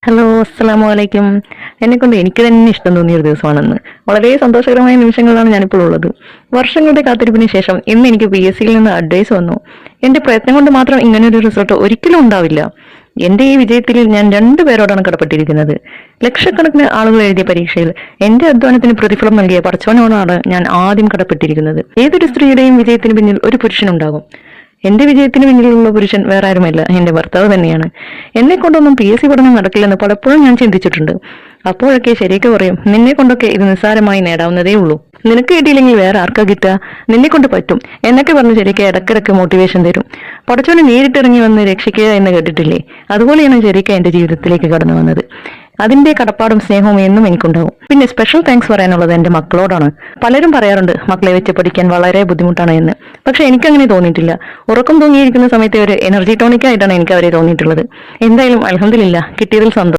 Hello, അസ്സലാമു അലൈക്കും. എന്നെക്കൊണ്ട് എനിക്ക് തന്നെ ഇഷ്ടം തോന്നിയ ഒരു ദിവസമാണെന്ന്. വളരെ സന്തോഷകരമായ നിമിഷങ്ങളാണ് ഞാനിപ്പോൾ ഉള്ളത്. വർഷങ്ങളുടെ കാത്തിരിപ്പിന് ശേഷം ഇന്ന് എനിക്ക് PSC യിൽ നിന്ന് അഡ്വൈസ് വന്നു. എന്റെ പ്രയത്നം കൊണ്ട് മാത്രം ഇങ്ങനൊരു റിസൾട്ട് ഒരിക്കലും ഉണ്ടാവില്ല. എന്റെ ഈ വിജയത്തിൽ ഞാൻ രണ്ടുപേരോടാണ് കടപ്പെട്ടിരിക്കുന്നത്. ലക്ഷക്കണക്കിന് ആളുകൾ എഴുതിയ പരീക്ഷയിൽ എന്റെ അധ്വാനത്തിന് പ്രതിഫലം നൽകിയ പടച്ചവനോടാണ് ഞാൻ ആദ്യം കടപ്പെട്ടിരിക്കുന്നത്. ഏതൊരു സ്ത്രീയുടെയും വിജയത്തിന് പിന്നിൽ ഒരു പുരുഷനുണ്ടാകും. എന്റെ വിജയത്തിന് പിന്നിലുള്ള പുരുഷൻ വേറെ ആരുമല്ല, എന്റെ ഭർത്താവ് തന്നെയാണ്. എന്നെ കൊണ്ടൊന്നും PSC പഠനം നടക്കില്ലെന്ന് പലപ്പോഴും ഞാൻ ചിന്തിച്ചിട്ടുണ്ട്. അപ്പോഴൊക്കെ ശരിയൊക്കെ പറയും, നിന്നെ കൊണ്ടൊക്കെ ഇത് നിസ്സാരമായി നേടാവുന്നതേ ഉള്ളൂ. നിനക്ക് കിട്ടിയില്ലെങ്കിൽ വേറെ ആർക്കാ കിട്ടുക, നിന്നെ കൊണ്ട് പറ്റും എന്നൊക്കെ പറഞ്ഞ് ശരിക്കും ഇടക്കിടക്ക് മോട്ടിവേഷൻ തരും. പടച്ചോനെ നേരിട്ടിറങ്ങി വന്ന് രക്ഷിക്കുക എന്ന് കേട്ടിട്ടില്ലേ? അതുപോലെയാണ് ശരിക്കും എന്റെ ജീവിതത്തിലേക്ക് കടന്നു വന്നത്. അതിന്റെ കടപ്പാടും സ്നേഹവും എന്നും എനിക്കുണ്ടാവും. പിന്നെ സ്പെഷ്യൽ താങ്ക്സ് പറയാനുള്ളത് എന്റെ മക്കളോടാണ്. പലരും പറയാറുണ്ട് മക്കളെ വെച്ച് പഠിക്കാൻ വളരെ ബുദ്ധിമുട്ടാണ് എന്ന്. പക്ഷെ എനിക്കങ്ങനെ തോന്നിയിട്ടില്ല. ഉറക്കം തൂങ്ങിയിരിക്കുന്ന സമയത്ത് ഒരു എനർജി ടോണിക് ആയിട്ടാണ് എനിക്ക് അവരെ തോന്നിയിട്ടുള്ളത്. എന്തായാലും അൽഹംദുലില്ലാ, കിട്ടിയതിൽ സന്തോഷം.